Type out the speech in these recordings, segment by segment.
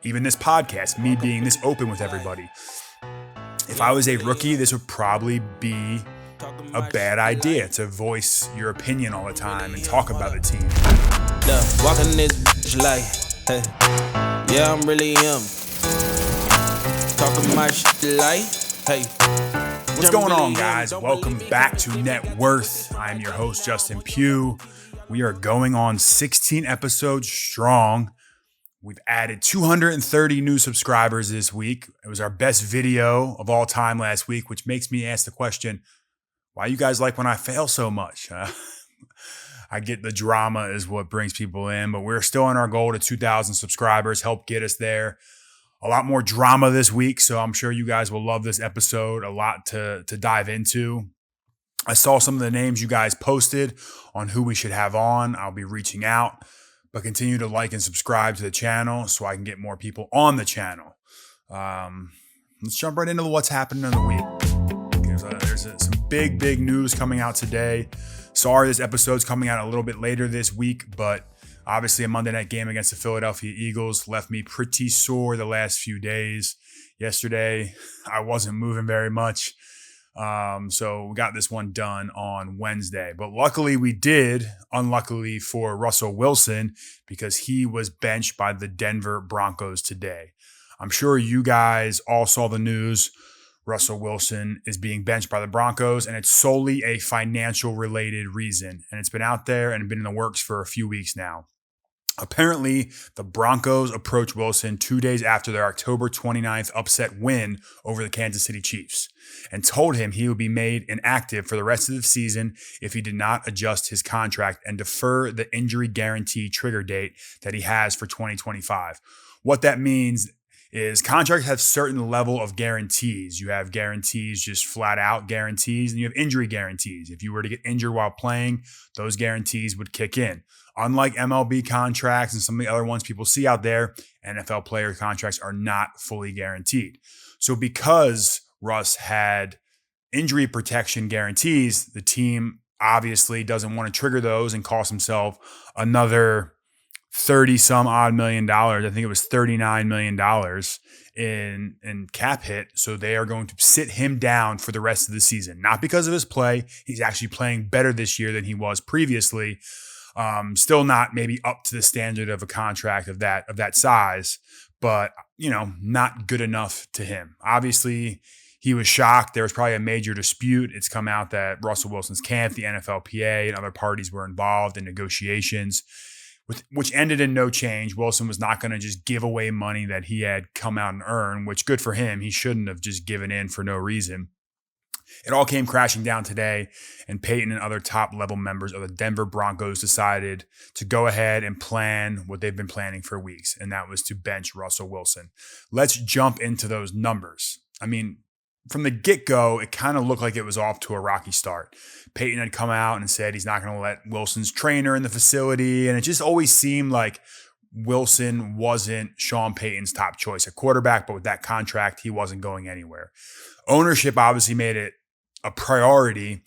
Even this podcast, me being this open with everybody. If I was a rookie, this would probably be a bad idea to voice your opinion all the time and talk about the team. Walking this bitch like, hey, yeah, I'm really him. Talking my shit like, hey. What's going on, guys? Welcome back to NetWorth. I am your host, Justin Pugh. We are going on 16 episodes strong. We've added 230 new subscribers this week. It was our best video of all time last week, which makes me ask the question, why you guys like when I fail so much? I get the drama is what brings people in, but we're still on our goal to 2,000 subscribers. Help get us there. A lot more drama this week, so I'm sure you guys will love this episode. A lot to dive into. I saw some of the names you guys posted on who we should have on. I'll be reaching out, but continue to like and subscribe to the channel so I can get more people on the channel. Let's jump right into what's happening in the week. There's some big news coming out today. Sorry this episode's coming out a little bit later this week, but obviously a Monday night game against the Philadelphia Eagles left me pretty sore the last few days. Yesterday, I wasn't moving very much. So we got this one done on Wednesday, but luckily we did, unluckily for Russell Wilson, because he was benched by the Denver Broncos today. I'm sure you guys all saw the news. Russell Wilson is being benched by the Broncos, and it's solely a financial related reason. And it's been out there and been in the works for a few weeks now. Apparently, the Broncos approached Wilson 2 days after their October 29th upset win over the Kansas City Chiefs and told him he would be made inactive for the rest of the season if he did not adjust his contract and defer the injury guarantee trigger date that he has for 2025. What that means is contracts have certain level of guarantees. You have guarantees, just flat out guarantees, and you have injury guarantees. If you were to get injured while playing, those guarantees would kick in. Unlike MLB contracts and some of the other ones people see out there, NFL player contracts are not fully guaranteed. So because Russ had injury protection guarantees, the team obviously doesn't want to trigger those and cost himself another 30 some odd $million. I think it was $39 million in cap hit. So they are going to sit him down for the rest of the season. Not because of his play. He's actually playing better this year than he was previously. Still not maybe up to the standard of a contract of that size, but not good enough to him. Obviously, he was shocked. There was probably a major dispute. It's come out that Russell Wilson's camp, the NFLPA, and other parties were involved in negotiations, which ended in no change. Wilson was not going to just give away money that he had come out and earned, which good for him. He shouldn't have just given in for no reason. It all came crashing down today, and Payton and other top-level members of the Denver Broncos decided to go ahead and plan what they've been planning for weeks, and that was to bench Russell Wilson. Let's jump into those numbers. I mean, from the get-go, it kind of looked like it was off to a rocky start. Payton had come out and said he's not going to let Wilson's trainer in the facility, and it just always seemed like Wilson wasn't Sean Payton's top choice at quarterback, but with that contract, he wasn't going anywhere. Ownership obviously made it a priority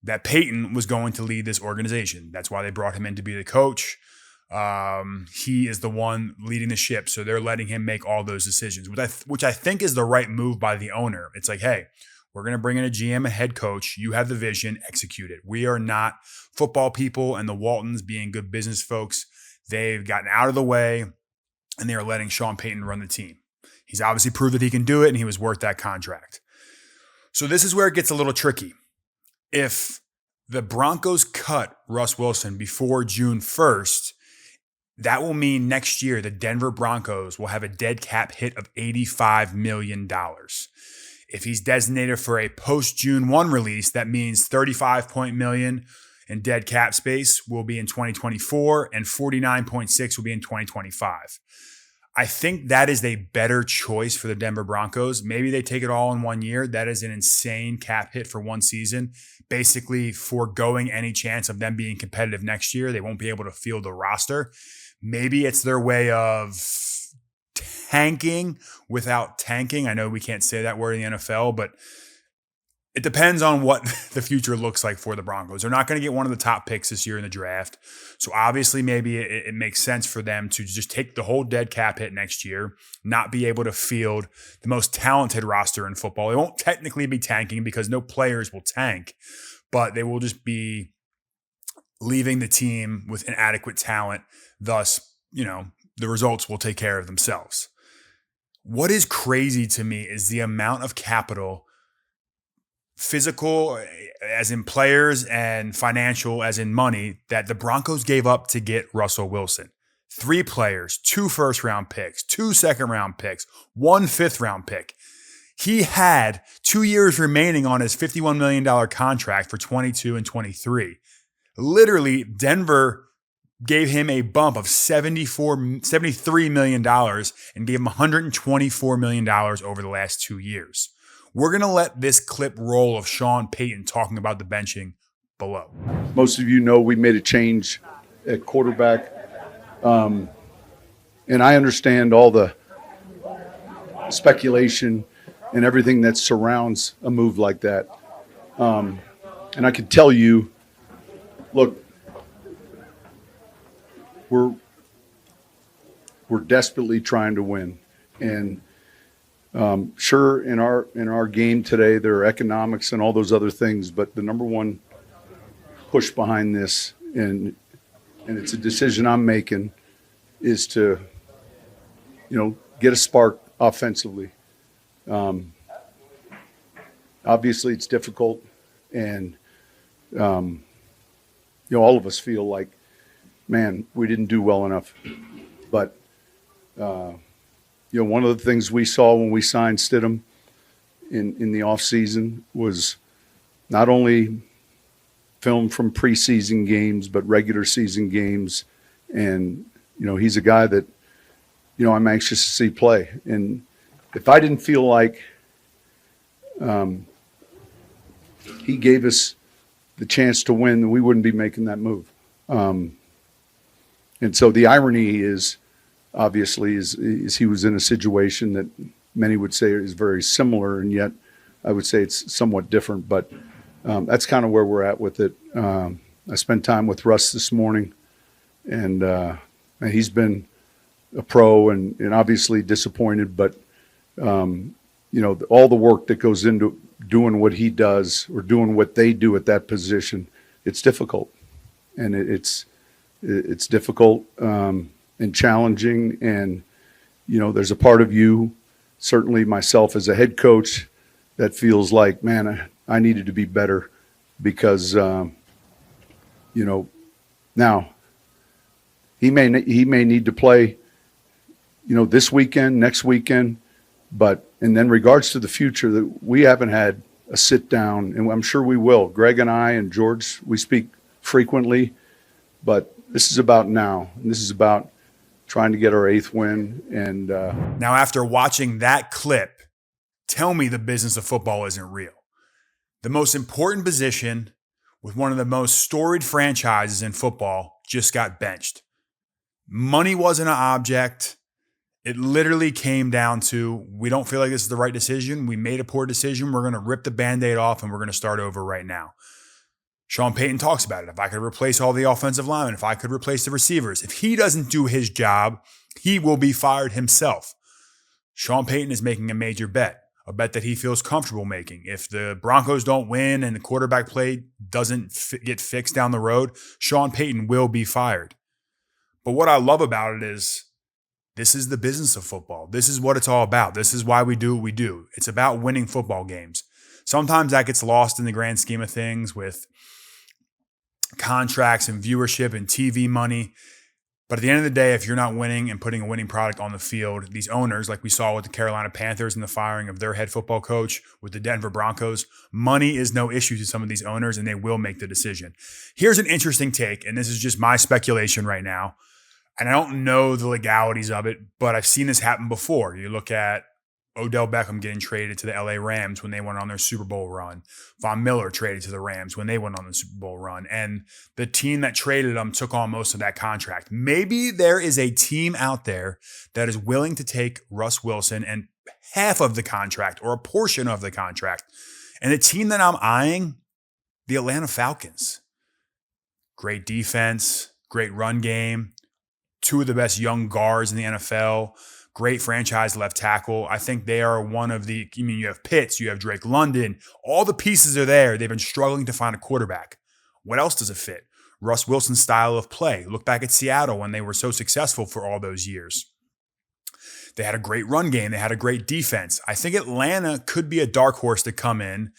that Payton was going to lead this organization. That's why they brought him in to be the coach. He is the one leading the ship, so they're letting him make all those decisions, which I think is the right move by the owner. It's like, hey, we're going to bring in a GM, a head coach. You have the vision, execute it. We are not football people, and the Waltons, being good business folks, they've gotten out of the way, and they are letting Sean Payton run the team. He's obviously proved that he can do it, and he was worth that contract. So this is where it gets a little tricky. If the Broncos cut Russ Wilson before June 1st, that will mean next year the Denver Broncos will have a dead cap hit of $85 million. If he's designated for a post-June 1 release, that means $35 million in dead cap space will be in 2024 and $49.6 will be in 2025. I think that is a better choice for the Denver Broncos. Maybe they take it all in 1 year. That is an insane cap hit for one season, basically foregoing any chance of them being competitive next year. They won't be able to field the roster. Maybe it's their way of tanking without tanking. I know we can't say that word in the NFL, but it depends on what the future looks like for the Broncos. They're not going to get one of the top picks this year in the draft. So obviously maybe it makes sense for them to just take the whole dead cap hit next year, not be able to field the most talented roster in football. They won't technically be tanking because no players will tank, but they will just be leaving the team with inadequate talent. Thus, the results will take care of themselves. What is crazy to me is the amount of capital, physical as in players and financial as in money, that the Broncos gave up to get Russell Wilson. 3 players, 2 first-round picks, 2 second-round picks, 1 fifth-round pick. He had 2 years remaining on his $51 million contract for 22 and 23. Literally, Denver gave him a bump of $73 million and gave him $124 million over the last 2 years. We're going to let this clip roll of Sean Payton talking about the benching below. Most of you know we made a change at quarterback. And I understand all the speculation and everything that surrounds a move like that. And I can tell you, look, we're desperately trying to win. And sure, in our game today, there are economics and all those other things, but the number one push behind this, and it's a decision I'm making, is to, get a spark offensively. Obviously, it's difficult, and all of us feel like, man, we didn't do well enough. But one of the things we saw when we signed Stidham in the offseason was not only film from preseason games, but regular season games. And, he's a guy that, I'm anxious to see play. And if I didn't feel like he gave us the chance to win, then we wouldn't be making that move. And so the irony is, obviously, is he was in a situation that many would say is very similar, and yet I would say it's somewhat different. But that's kind of where we're at with it. I spent time with Russ this morning, and he's been a pro and obviously disappointed. But, all the work that goes into doing what he does or doing what they do at that position, it's difficult. And it's difficult and challenging. And, there's a part of you, certainly myself as a head coach, that feels like, man, I needed to be better because, now he may need to play, this weekend, next weekend, and then regards to the future, that we haven't had a sit down, and I'm sure we will. Greg and I and George, we speak frequently, but this is about now, and this is about trying to get our 8th win. And now, after watching that clip, tell me the business of football isn't real. The most important position with one of the most storied franchises in football just got benched. Money wasn't an object. It literally came down to, we don't feel like this is the right decision. We made a poor decision. We're going to rip the Band-Aid off and we're going to start over right now. Sean Payton talks about it. If I could replace all the offensive linemen, if I could replace the receivers, if he doesn't do his job, he will be fired himself. Sean Payton is making a major bet, a bet that he feels comfortable making. If the Broncos don't win and the quarterback play doesn't get fixed down the road, Sean Payton will be fired. But what I love about it is, this is the business of football. This is what it's all about. This is why we do what we do. It's about winning football games. Sometimes that gets lost in the grand scheme of things with contracts and viewership and TV money. But at the end of the day, if you're not winning and putting a winning product on the field, these owners, like we saw with the Carolina Panthers and the firing of their head football coach, with the Denver Broncos, money is no issue to some of these owners, and they will make the decision. Here's an interesting take, and this is just my speculation right now. And I don't know the legalities of it, but I've seen this happen before. You look at Odell Beckham getting traded to the LA Rams when they went on their Super Bowl run. Von Miller traded to the Rams when they went on the Super Bowl run. And the team that traded them took on most of that contract. Maybe there is a team out there that is willing to take Russ Wilson and half of the contract or a portion of the contract And the team that I'm eyeing, the Atlanta Falcons. Great defense, great run game, two of the best young guards in the NFL, great franchise left tackle. I think they are one of the, you have Pitts, you have Drake London, all the pieces are there. They've been struggling to find a quarterback. What else does it fit? Russ Wilson's style of play. Look back at Seattle when they were so successful for all those years. They had a great run game. They had a great defense. I think Atlanta could be a dark horse to come in.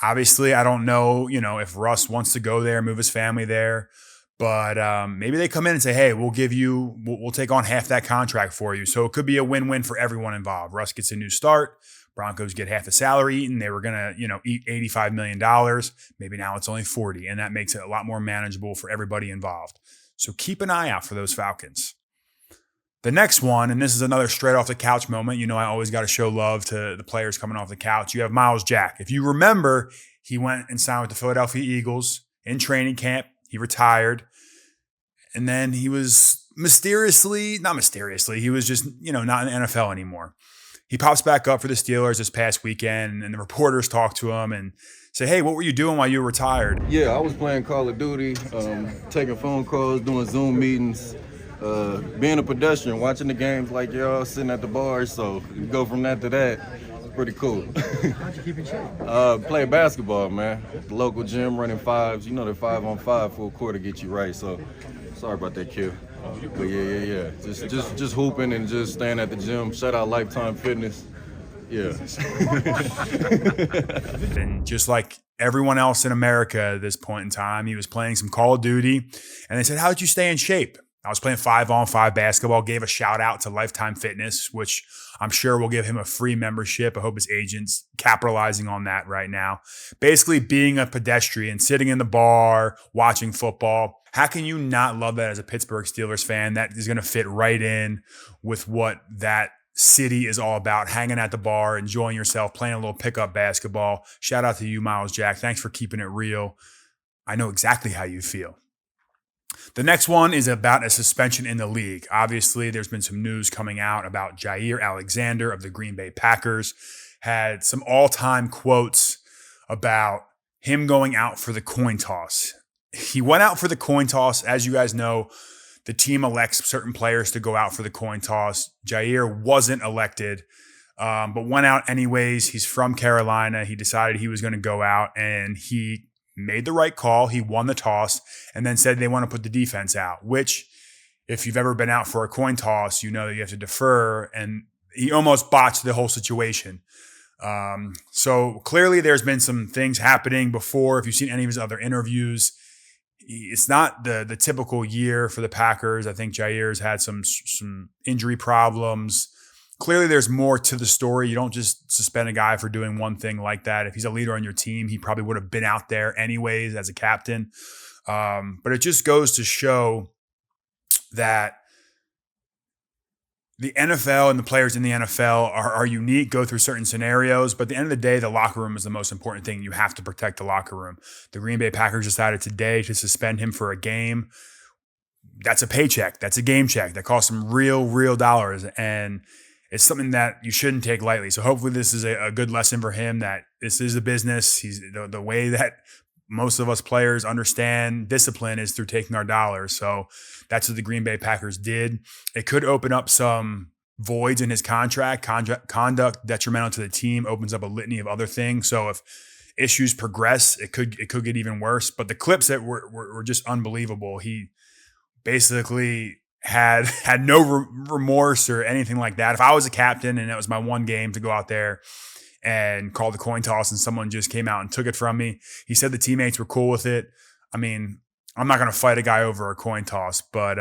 Obviously, I don't know, if Russ wants to go there, move his family there, but maybe they come in and say, hey, we'll take on half that contract for you. So it could be a win-win for everyone involved. Russ gets a new start. Broncos get half the salary eaten. They were going to, eat $85 million. Maybe now it's only 40, and that makes it a lot more manageable for everybody involved. So keep an eye out for those Falcons. The next one, and this is another straight off the couch moment. I always got to show love to the players coming off the couch. You have Myles Jack. If you remember, he went and signed with the Philadelphia Eagles in training camp. He retired. And then he was not mysteriously, he was just, not in the NFL anymore. He pops back up for the Steelers this past weekend, and the reporters talk to him and say, hey, what were you doing while you were retired? Yeah, I was playing Call of Duty, taking phone calls, doing Zoom meetings, being a pedestrian, watching the games like y'all, sitting at the bar. So you go from that to that. It's pretty cool. How'd you keep in shape? Play basketball, man. The local gym running fives. They're 5-on-5 full court to get you right. So sorry about that, kid. But yeah. Just hooping and just staying at the gym. Shout out Lifetime Fitness. Yeah. And just like everyone else in America at this point in time, he was playing some Call of Duty. And they said, how did you stay in shape? I was playing 5-on-5 basketball, gave a shout out to Lifetime Fitness, which I'm sure will give him a free membership. I hope his agent's capitalizing on that right now. Basically being a pedestrian, sitting in the bar, watching football. How can you not love that as a Pittsburgh Steelers fan? That is going to fit right in with what that city is all about, hanging at the bar, enjoying yourself, playing a little pickup basketball. Shout out to you, Myles Jack. Thanks for keeping it real. I know exactly how you feel. The next one is about a suspension in the league. Obviously, there's been some news coming out about Jaire Alexander of the Green Bay Packers. Had some all-time quotes about him going out for the coin toss. He went out for the coin toss. As you guys know, the team elects certain players to go out for the coin toss. Jaire wasn't elected, but went out anyways. He's from Carolina. He decided he was going to go out, and he made the right call. He won the toss and then said they want to put the defense out, which if you've ever been out for a coin toss, you know that you have to defer, and he almost botched the whole situation. So clearly there's been some things happening before. If you've seen any of his other interviews, it's not the typical year for the Packers. I think Jaire's had some injury problems. Clearly there's more to the story. You don't just suspend a guy for doing one thing like that. If he's a leader on your team, he probably would have been out there anyways as a captain. But it just goes to show that the NFL and the players in the NFL are unique, go through certain scenarios, but at the end of the day, the locker room is the most important thing. You have to protect the locker room. The Green Bay Packers decided today to suspend him for a game. That's a paycheck. That's a game check. That costs him real dollars. And it's something that you shouldn't take lightly. So hopefully this is a good lesson for him, that this is a business. He's the way that most of us players understand discipline is through taking our dollars. So that's what the Green Bay Packers did. It could open up some voids in his contract. Conduct detrimental to the team opens up a litany of other things. So if issues progress, it could get even worse. But the clips that were just unbelievable. He basically had no remorse or anything like that. If I was a captain and it was my one game to go out there and call the coin toss and someone just came out and took it from me, he said the teammates were cool with it. I mean, I'm not going to fight a guy over a coin toss, but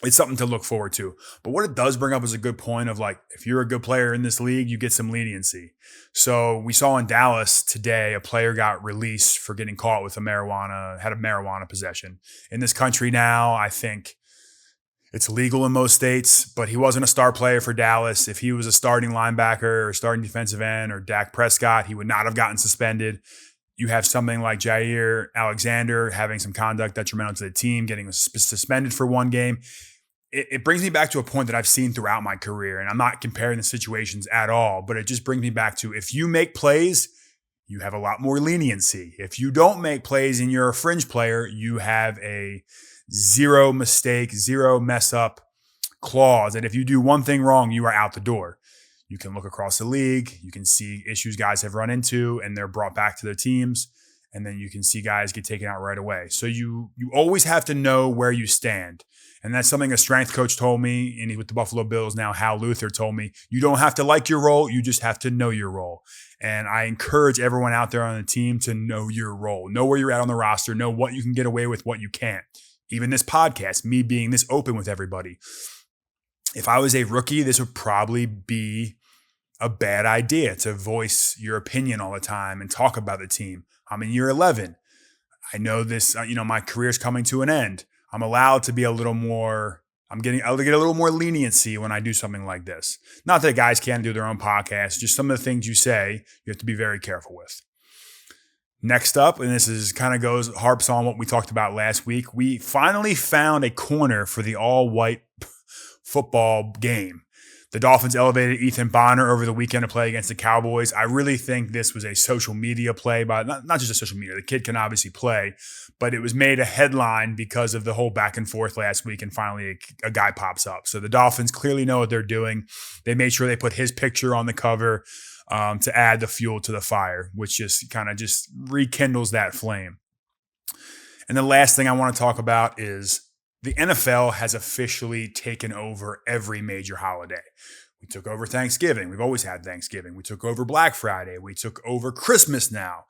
it's something to look forward to. But what it does bring up is a good point of, like, if you're a good player in this league, you get some leniency. So we saw in Dallas today, a player got released for getting caught with had a marijuana possession. In this country now, I think it's legal in most states, but he wasn't a star player for Dallas. If he was a starting linebacker or starting defensive end or Dak Prescott, he would not have gotten suspended. You have something like Jaire Alexander having some conduct detrimental to the team, getting suspended for one game. It brings me back to a point that I've seen throughout my career, and I'm not comparing the situations at all, but it just brings me back to, if you make plays, you have a lot more leniency. If you don't make plays and you're a fringe player, you have a zero mistake, zero mess up clause. And if you do one thing wrong, you are out the door. You can look across the league. You can see issues guys have run into and they're brought back to their teams. And then you can see guys get taken out right away. So you always have to know where you stand. And that's something a strength coach told me, and with the Buffalo Bills now, Hal Luther told me, you don't have to like your role, you just have to know your role. And I encourage everyone out there on the team to know your role, know where you're at on the roster, know what you can get away with, what you can't. Even this podcast, me being this open with everybody. If I was a rookie, this would probably be a bad idea to voice your opinion all the time and talk about the team. I'm in year 11. I know this, my career's coming to an end. I'm allowed to be a little more, I'll get a little more leniency when I do something like this. Not that guys can't do their own podcast, just some of the things you say, you have to be very careful with. Next up, and this is kind of harps on what we talked about last week, we finally found a corner for the all-white football game. The Dolphins elevated Ethan Bonner over the weekend to play against the Cowboys. I really think this was a social media play, but not just a social media. The kid can obviously play, but it was made a headline because of the whole back and forth last week, and finally a guy pops up. So the Dolphins clearly know what they're doing. They made sure they put his picture on the cover to add the fuel to the fire, which just kind of just rekindles that flame. And the last thing I want to talk about is the NFL has officially taken over every major holiday. We took over Thanksgiving. We've always had Thanksgiving. We took over Black Friday. We took over Christmas now.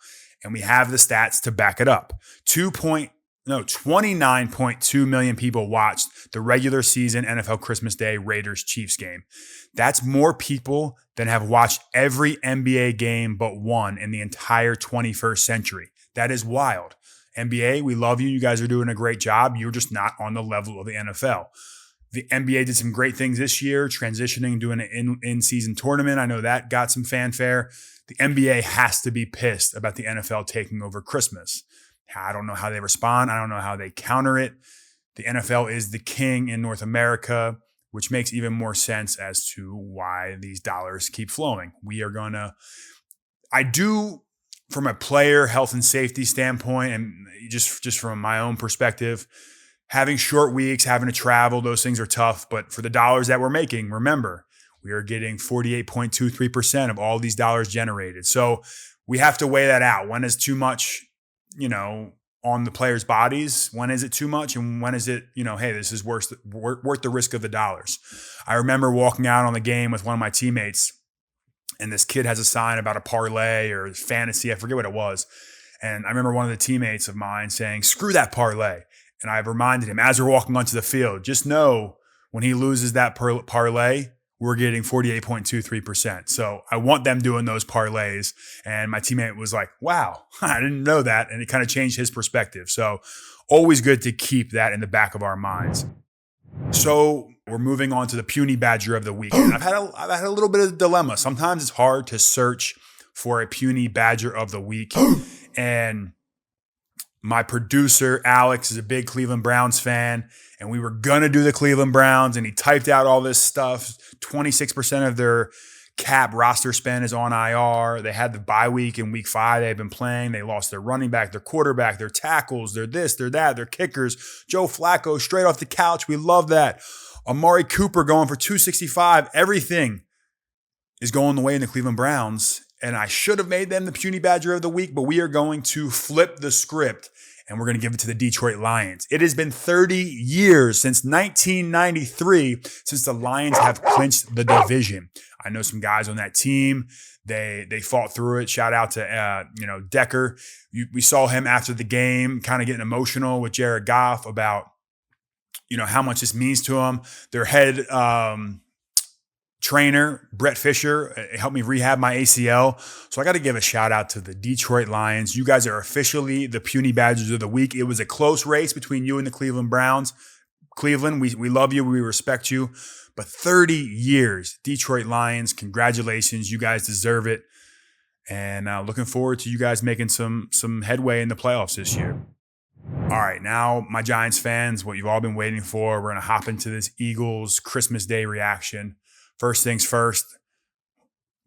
And we have the stats to back it up. 29.2 million people watched the regular season NFL Christmas Day Raiders-Chiefs game. That's more people than have watched every NBA game but one in the entire 21st century. That is wild. NBA, we love you. You guys are doing a great job. You're just not on the level of the NFL. The NBA did some great things this year, transitioning, doing an in-season tournament. I know that got some fanfare. The NBA has to be pissed about the NFL taking over Christmas. I don't know how they respond. I don't know how they counter it. The NFL is the king in North America, which makes even more sense as to why these dollars keep flowing. From a player health and safety standpoint, and just from my own perspective, having short weeks, having to travel, those things are tough. But for the dollars that we're making, remember, we are getting 48.23% of all these dollars generated. So we have to weigh that out. When is too much, on the players' bodies? When is it too much? And when is it, hey, this is worth the risk of the dollars? I remember walking out on the game with one of my teammates, and this kid has a sign about a parlay or fantasy. I forget what it was. And I remember one of the teammates of mine saying, screw that parlay. And I've reminded him as we're walking onto the field, just know when he loses that parlay, we're getting 48.23%. So I want them doing those parlays. And my teammate was like, wow, I didn't know that. And it kind of changed his perspective. So always good to keep that in the back of our minds. So we're moving on to the puny badger of the week. And I've had a little bit of a dilemma. Sometimes it's hard to search for a puny badger of the week. And my producer, Alex, is a big Cleveland Browns fan. And we were going to do the Cleveland Browns. And he typed out all this stuff. 26% of their cap roster spend is on IR. They had the bye week in week 5. They've been playing. They lost their running back, their quarterback, their tackles, their this, their that, their kickers. Joe Flacco straight off the couch. We love that. Amari Cooper going for 265. Everything is going the way in the Cleveland Browns. And I should have made them the puny badger of the week, but we are going to flip the script and we're going to give it to the Detroit Lions. It has been 30 years since 1993 since the Lions have clinched the division. I know some guys on that team. They fought through it. Shout out to Decker. We saw him after the game kind of getting emotional with Jared Goff about how much this means to him. Their head trainer, Brett Fisher, helped me rehab my ACL. So I got to give a shout out to the Detroit Lions. You guys are officially the puny badgers of the week. It was a close race between you and the Cleveland Browns. Cleveland, we love you. We respect you. But 30 years, Detroit Lions, congratulations. You guys deserve it. And looking forward to you guys making some headway in the playoffs this year. All right, now, my Giants fans, what you've all been waiting for, we're going to hop into this Eagles Christmas Day reaction. First things first,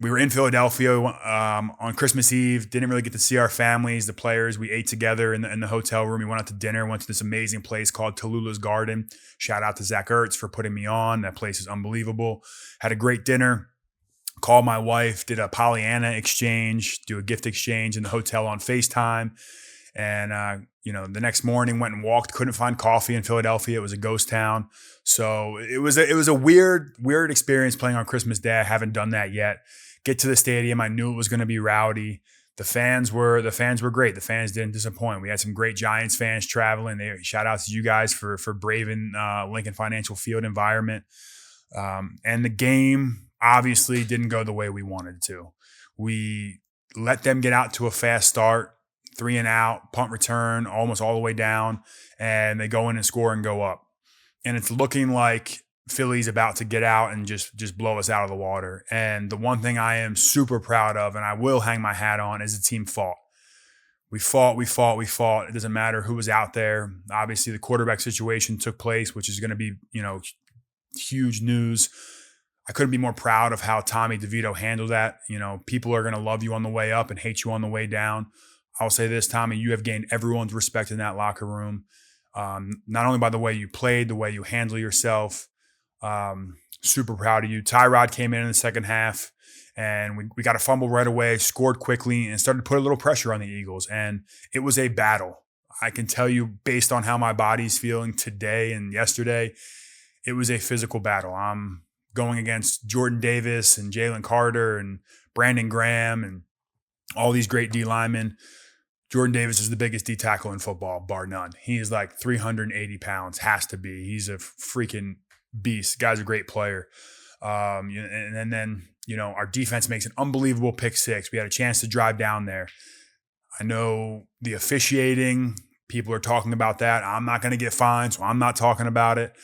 we were in Philadelphia on Christmas Eve. Didn't really get to see our families, the players. We ate together in the hotel room. We went out to dinner. Went to this amazing place called Tallulah's Garden. Shout out to Zach Ertz for putting me on. That place is unbelievable. Had a great dinner. Called my wife. Did a Pollyanna exchange. Do a gift exchange in the hotel on FaceTime. And the next morning went and walked. Couldn't find coffee in Philadelphia. It was a ghost town. So it was a weird experience playing on Christmas Day. I haven't done that yet. Get to the stadium. I knew it was going to be rowdy. The fans were great. The fans didn't disappoint. We had some great Giants fans traveling. Shout out to you guys for braving Lincoln Financial Field environment. And the game obviously didn't go the way we wanted it to. We let them get out to a fast start, 3 and out, punt return, almost all the way down, and they go in and score and go up. And it's looking like Philly's about to get out and just blow us out of the water. And the one thing I am super proud of, and I will hang my hat on, is the team fought. We fought. It doesn't matter who was out there. Obviously, the quarterback situation took place, which is going to be, huge news. I couldn't be more proud of how Tommy DeVito handled that. People are going to love you on the way up and hate you on the way down. I'll say this, Tommy, you have gained everyone's respect in that locker room. Not only by the way you played, the way you handle yourself. Super proud of you. Tyrod came in the second half, and we got a fumble right away, scored quickly, and started to put a little pressure on the Eagles. And it was a battle. I can tell you, based on how my body's feeling today and yesterday, it was a physical battle. I'm going against Jordan Davis and Jalen Carter and Brandon Graham and all these great D linemen. Jordan Davis is the biggest D tackle in football, bar none. He is like 380 pounds, has to be. He's a freaking beast. Guy's a great player. And then, our defense makes an unbelievable pick six. We had a chance to drive down there. I know the officiating, people are talking about that. I'm not going to get fined, so I'm not talking about it.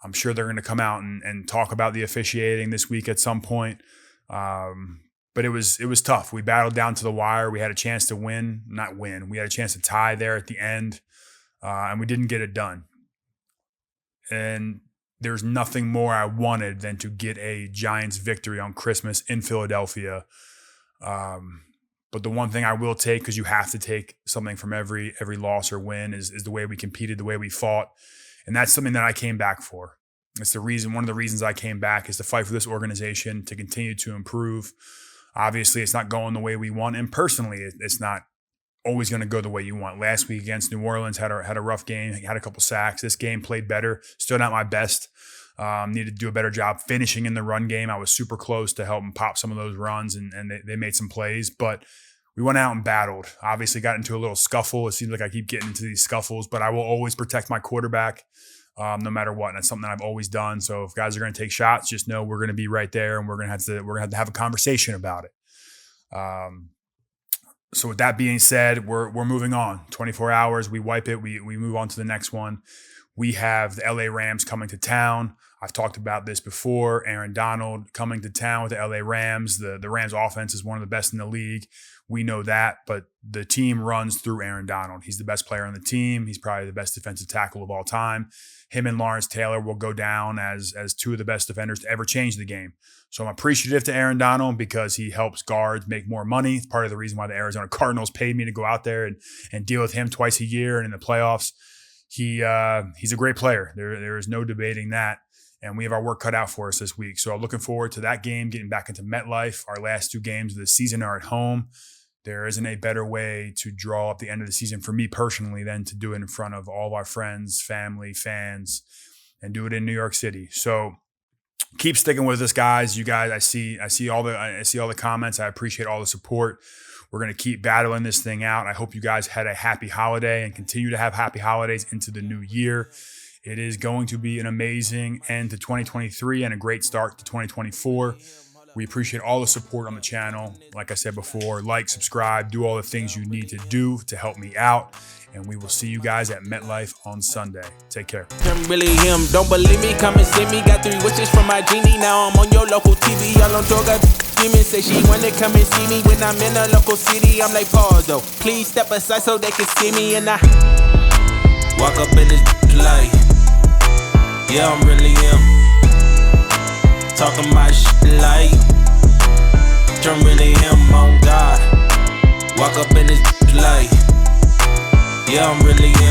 I'm sure they're going to come out and talk about the officiating this week at some point. But it was tough. We battled down to the wire. We had a chance to not win. We had a chance to tie there at the end, and we didn't get it done. And there's nothing more I wanted than to get a Giants victory on Christmas in Philadelphia. But the one thing I will take, because you have to take something from every loss or win, is the way we competed, the way we fought. And that's something that I came back for. It's one of the reasons I came back is to fight for this organization, to continue to improve. Obviously, it's not going the way we want. And personally, it's not always going to go the way you want. Last week against New Orleans, had a rough game, had a couple sacks. This game played better, still not my best. Needed to do a better job finishing in the run game. I was super close to help them pop some of those runs, and they made some plays. But we went out and battled. Obviously got into a little scuffle. It seems like I keep getting into these scuffles, but I will always protect my quarterback no matter what. And that's something that I've always done. So if guys are going to take shots, just know we're going to be right there, and we're going to have a conversation about it. So with that being said, we're moving on. 24 hours, we wipe it. We move on to the next one. We have the LA Rams coming to town. I've talked about this before. Aaron Donald coming to town with the LA Rams. The Rams offense is one of the best in the league. We know that, but the team runs through Aaron Donald. He's the best player on the team. He's probably the best defensive tackle of all time. Him and Lawrence Taylor will go down as two of the best defenders to ever change the game. So I'm appreciative to Aaron Donald because he helps guards make more money. It's part of the reason why the Arizona Cardinals paid me to go out there and deal with him twice a year. And in the playoffs, he's a great player. There is no debating that. And we have our work cut out for us this week. So I'm looking forward to that game, getting back into MetLife. Our last 2 games of the season are at home. There isn't a better way to draw up the end of the season for me personally than to do it in front of all of our friends, family, fans, and do it in New York City. So keep sticking with us, guys. You guys, I see all the comments. I appreciate all the support. We're going to keep battling this thing out. I hope you guys had a happy holiday and continue to have happy holidays into the new year. It is going to be an amazing end to 2023 and a great start to 2024. We appreciate all the support on the channel. Like I said before, like, subscribe, do all the things you need to do to help me out. And we will see you guys at MetLife on Sunday. Take care. Really him, don't believe me, come and see me. Got 3 wishes from my genie. Now I'm on your local TV. Y'all on tour, got demons. Say she wanna come and see me when I'm in a local city. I'm like, pause though, please step aside so they can see me. And I walk up in this light. Yeah, I'm really him. Talking my shit like I'm really am on God. Walk up in this like, yeah, I'm really am.